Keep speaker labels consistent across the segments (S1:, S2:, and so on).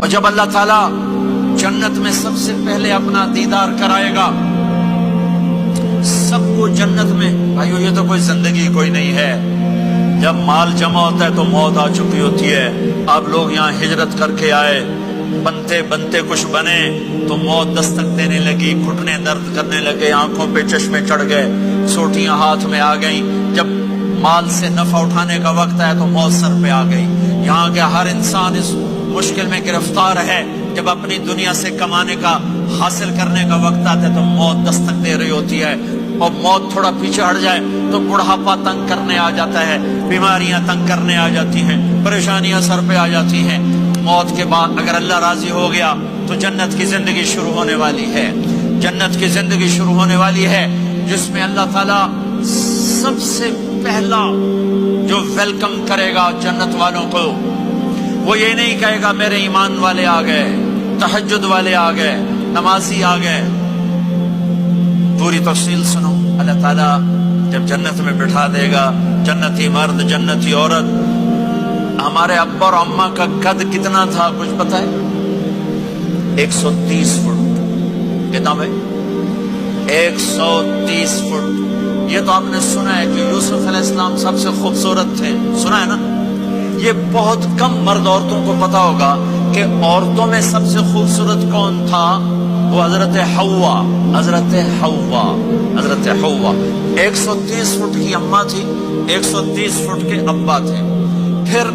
S1: اور جب اللہ تعالیٰ جنت میں سب سے پہلے اپنا دیدار کرائے گا سب کو جنت میں، بھائیو یہ تو کوئی زندگی کوئی نہیں ہے. جب مال جمع ہوتا ہے تو موت آ چکی ہوتی ہے. آپ لوگ یہاں ہجرت کر کے آئے، بنتے بنتے کچھ بنے تو موت دستک دینے لگی، گھٹنے درد کرنے لگے، آنکھوں پہ چشمے چڑھ گئے، سوٹیاں ہاتھ میں آ گئیں. جب مال سے نفع اٹھانے کا وقت آیا تو موت سر پہ آ گئی. یہاں کے ہر انسان اس مشکل میں گرفتار ہے. جب اپنی دنیا سے کمانے کا، حاصل کرنے کا وقت آتا ہے تو موت دستک دے رہی ہوتی ہے. اور موت تھوڑا پیچھے ہٹ جائے تو بڑھاپا تنگ کرنے آ جاتا ہے، بیماریاں تنگ کرنے آ جاتی ہیں، پریشانیاں سر پہ آ جاتی ہیں. موت کے بعد اگر اللہ راضی ہو گیا تو جنت کی زندگی شروع ہونے والی ہے. جنت کی زندگی شروع ہونے والی ہے جس میں اللہ تعالیٰ سب سے پہلا جو ویلکم کرے گا جنت والوں کو، وہ یہ نہیں کہے گا میرے ایمان والے آ گئے، تہجد والے آ گئے، نمازی آ گئے. پوری تفصیل سنو. اللہ تعالیٰ جب جنت میں بٹھا دے گا جنتی مرد جنتی عورت. ہمارے ابا اور اماں کا قد کتنا تھا کچھ پتہ ہے؟ 130 فٹ. کتنا بھائی؟ 130 فٹ. یہ تو آپ نے سنا ہے کہ یوسف علیہ السلام سب سے خوبصورت تھے، سنا ہے نا؟ یہ بہت کم مرد عورتوں کو پتا ہوگا کہ عورتوں میں سب سے خوبصورت کون تھا. وہ حضرت حوا. حضرت حوا. حضرت حوا 130 فٹ کی اماں تھی، 130 فٹ کے ابا تھے. پھر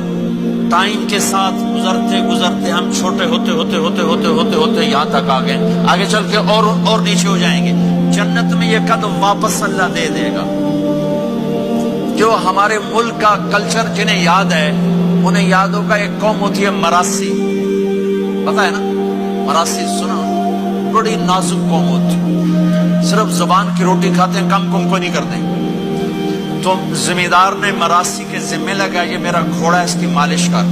S1: ٹائم کے ساتھ گزرتے گزرتے ہم چھوٹے ہوتے ہوتے ہوتے ہوتے ہوتے ہوتے یہاں تک آ گئے. آگے چل کے اور نیچے ہو جائیں گے. جنت میں یہ قد واپس اللہ دے دے گا. جو ہمارے ملک کا کلچر جنہیں یاد ہے انہیں یاد ہوگا ایک قوم ہوتی ہے مراسی. پتہ ہے نا مراسی؟ سنا؟ بڑی نازک قوم ہوتی، صرف زبان کی روٹی کھاتے ہیں، کم کو نہیں کرتے. تو زمیندار نے مراسی کے ذمہ لگا یہ میرا گھوڑا ہے اس کی مالش کر.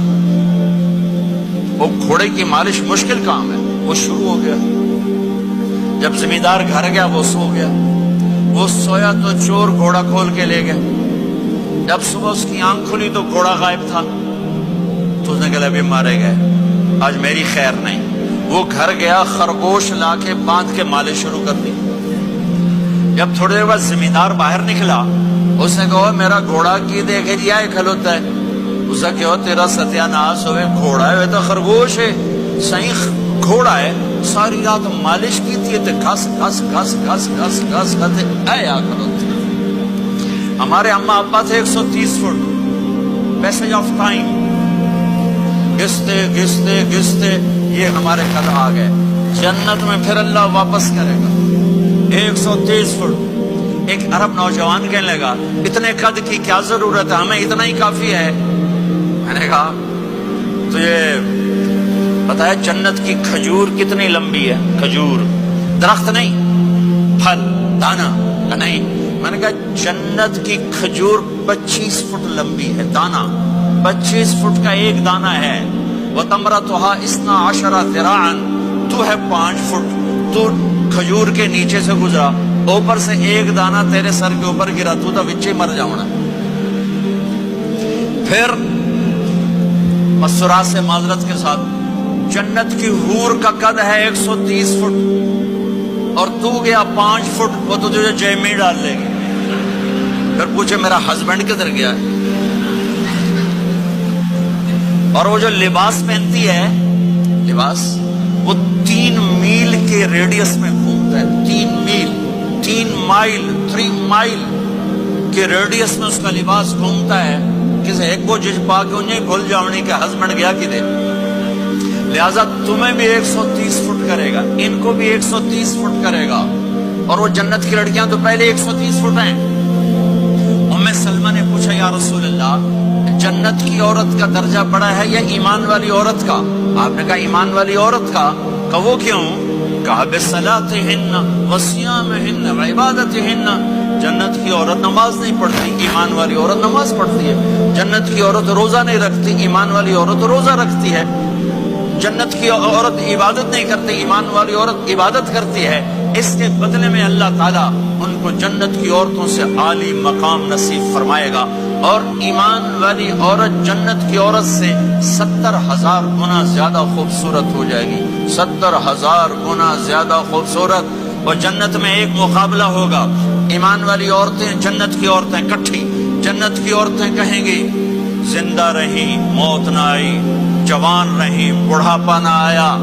S1: وہ گھوڑے کی مالش مشکل کام ہے. وہ شروع ہو گیا. جب زمیندار گھر گیا وہ سو گیا. وہ سویا تو چور گھوڑا کھول کے لے گئے. جب صبح اس کی آنکھ کھلی تو گھوڑا غائب تھا. تو اس نے کہا ابھی مارے گئے، آج میری خیر نہیں. وہ گھر گیا، خرگوش لا کے باندھ کے مالش شروع کر دی. جب تھوڑی دیر بعد زمیندار باہر نکلا، اس نے کہا میرا گھوڑا کی دیکھے جی آئے کھلوتا ہے. اس نے کہا تیرا ستیہ ناس ہوئے، گھوڑا ہے تو خرگوش ہے. صحیح گھوڑا ہے، ساری رات مالش کی تھی تو گھاس گھاس گھاس گھاس گھاس گھاس کھاتے اے آ کھلوتے. ہمارے اماں ابا تھے 130 فٹ. پیسج آف ٹائم گھستے گھستے گھستے یہ ہمارے قد آ گئے. جنت میں پھر اللہ واپس کرے گا 130 فٹ. ایک عرب نوجوان کہنے لگا اتنے قد کی کیا ضرورت ہے، ہمیں اتنا ہی کافی ہے. میں نے کہا تجھے پتا ہے جنت کی کھجور کتنی لمبی ہے؟ کھجور درخت نہیں، پھل دانا نہیں. میں نے کہا جنت کی کھجور 25 فٹ لمبی ہے. دانا 25 فٹ کا ایک دانا ہے. وَتَمْرَتُهَا 12 ذِرَاعًا. تو ہے 5 فٹ. تو کھجور کے نیچے سے گزرا، اوپر سے ایک دانا تیرے سر کے اوپر گرا، تو تو وچے مر جاؤنا. پھر مسرات سے معذرت کے ساتھ جنت کی حور کا قد ہے 130 فٹ اور تو گیا 5 فٹ. وہ تو تجھے جیب میں ڈال لے گی. پھر پوچھے میرا ہسبینڈ کدھر گیا ہے؟ اور وہ جو لباس پہنتی ہے، لباس وہ 3 میل کے ریڈیس میں گھومتا ہے. 3 مائل کے ریڈیس میں اس کا لباس گھومتا ہے. کسی ایک کو جج پا کے انہیں بھول جاؤنی کہ ہسبینڈ گیا کدھر. لہذا تمہیں بھی 130 فٹ کرے گا، ان کو بھی 130 فٹ کرے گا. اور وہ جنت کی لڑکیاں تو پہلے 130 فٹ ہیں. ام سلمہ نے پوچھا یا رسول اللہ جنت کی عورت کا درجہ بڑا ہے یا ایمان والی عورت کا؟ آپ نے کہا ایمان والی عورت کا. کہ وہ کیوں؟ کہا بصلاتہن وصیامہن وعبادتہن. جنت کی عورت نماز نہیں پڑھتی، ایمان والی عورت نماز پڑھتی ہے. جنت کی عورت روزہ نہیں رکھتی، ایمان والی عورت روزہ رکھتی ہے. جنت کی عورت عبادت نہیں کرتی، ایمان والی عورت عبادت کرتی ہے. اس کے بدلے میں اللہ تعالیٰ ان کو جنت کی عورتوں سے عالی مقام نصیب فرمائے گا. اور ایمان والی عورت جنت کی عورت سے 70,000 گنا زیادہ خوبصورت ہو جائے گی، 70,000 گنا زیادہ خوبصورت۔ اور جنت میں ایک مقابلہ ہوگا، ایمان والی عورتیں جنت کی عورتیں کٹھی، جنت کی عورتیں کہیں گی زندہ رہی موت نہ آئی، جوان رہی بڑھاپا نہ آیا،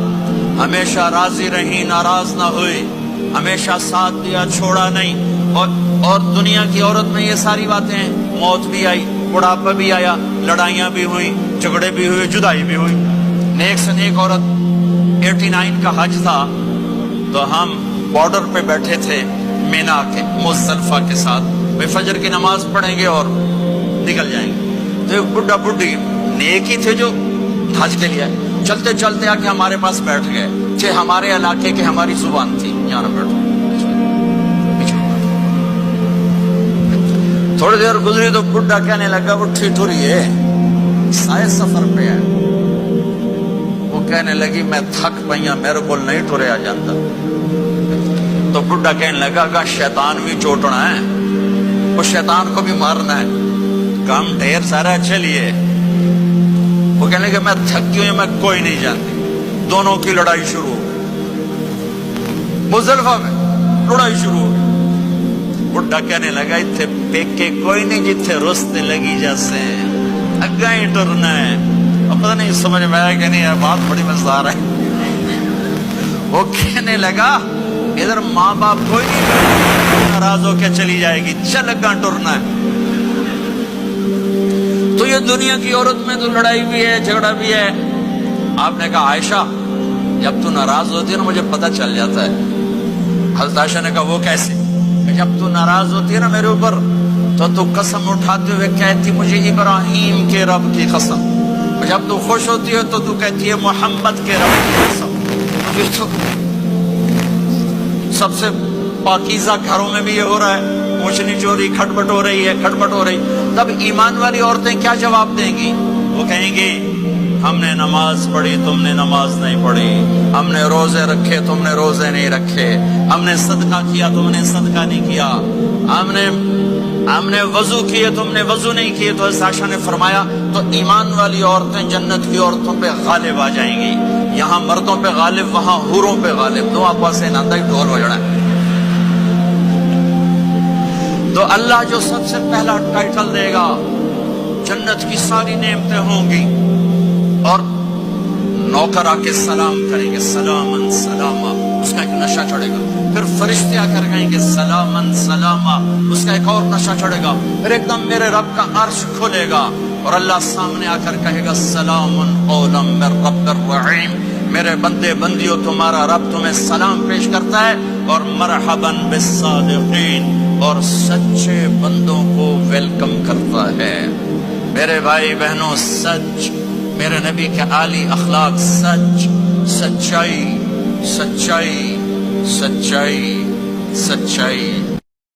S1: ہمیشہ راضی رہی ناراض نہ ہوئی، ہمیشہ ساتھ دیا چھوڑا نہیں۔ اور دنیا کی عورت میں یہ ساری باتیں ہیں، موت بھی آئی، بڑھاپا بھی آیا، لڑائیاں بھی ہوئی، جھگڑے بھی ہوئے، جدائی بھی ہوئی۔ نیک سے نیک عورت 89 کا حج تھا تو ہم بارڈر پہ بیٹھے تھے مینا کے مزدلفہ کے ساتھ، وہ فجر کی نماز پڑھیں گے اور نکل جائیں گے۔ تو ایک بڈھا بڈھی نیک ہی تھے جو حج کے لیے چلتے چلتے آ کے ہمارے پاس بیٹھ گئے، چاہے ہمارے علاقے کی ہماری زبان تھی، یہاں نہ بیٹھو۔ تھوڑی دیر گزری تو بڈھا کہنے لگا اٹھی ٹری ہے، سائے سفر پہ ہے۔ وہ کہنے لگی میں تھک پئیاں، میرے کو نہیں ٹریا جاتا۔ تو بڈھا کہنے لگا کہ شیطان بھی چوٹنا ہے، وہ شیطان کو بھی مارنا ہے، کام ڈھیر سارا چلیے۔ وہ کہنے لگا میں تھک گئی ہوں، میں کوئی نہیں جانتی۔ دونوں کی لڑائی شروع ہو گئی، مزدلفہ میں لڑائی شروع ہو گئی۔ بڈھا کہنے لگا اتھے پیکے کوئی نہیں جتھے رستے لگی جیسے اگا ہی ٹرنا ہے۔ اب پتہ نہیں سمجھ میں آیا کہ نہیں، بات بڑی مزدار ہے۔ وہ کہنے لگا ادھر ماں باپ کوئی نہیں، ناراض ہو کے چلی جائے گی، چل اگا ٹرنا ہے۔ تو یہ دنیا کی عورت میں تو لڑائی بھی ہے، جھگڑا بھی ہے۔ آپ نے کہا عائشہ جب تو ناراض ہوتی ہے نا مجھے پتہ چل جاتا ہے۔ حضرت عائشہ نے کہا وہ کیسے؟ جب تو ناراض ہوتی ہے نا میرے اوپر تو قسم اٹھاتے ہوئے کہتی مجھے ابراہیم کے رب کی قسم، جب تو خوش ہوتی ہے تو کہتی ہے محمد کے رب کی قسم۔ یہ تو سب سے پاکیزہ گھروں میں بھی یہ ہو رہا ہے، پوچھنی چوری کھٹپٹ ہو رہی ہے، کھٹپٹ ہو رہی۔ تب ایمان والی عورتیں کیا جواب دیں گی؟ وہ کہیں گی ہم نے نماز پڑھی تم نے نماز نہیں پڑھی، ہم نے روزے رکھے تم نے روزے نہیں رکھے، ہم نے صدقہ کیا تم نے صدقہ نہیں کیا، ہم نے وضو کیے تم نے وضو نہیں کیے۔ تو حضرت عائشہ نے فرمایا تو ایمان والی عورتیں جنت کی عورتوں پہ غالب آ جائیں گی، یہاں مردوں پہ غالب وہاں حوروں پہ غالب، دو آپس سے ناندہ ہی ڈھول ہو جڑا ہے۔ تو اللہ جو سب سے پہلا ٹائٹل دے گا، جنت کی ساری نعمتیں ہوں گی اور نوکر آ کے سلام کریں گے سلامن سلاما، اس کا ایک نشہ چڑھے گا۔ پھر فرشتے آ کر کہیں گے سلامن سلاما، اس کا ایک اور نشہ چڑھے گا۔ پھر ایک دم میرے رب کا عرش کھلے گا اور اللہ سامنے آ کر کہے گا سلام قولا من رب الرحیم، میرے بندے بندیوں تمہارا رب تمہیں سلام پیش کرتا ہے اور مرحبا بالصادقین، اور سچے بندوں کو ویلکم کرتا ہے۔ میرے بھائی بہنوں، سچ، میرے نبی کے عالی اخلاق، سچ، سچائی، سچائی، سچائی، سچائی۔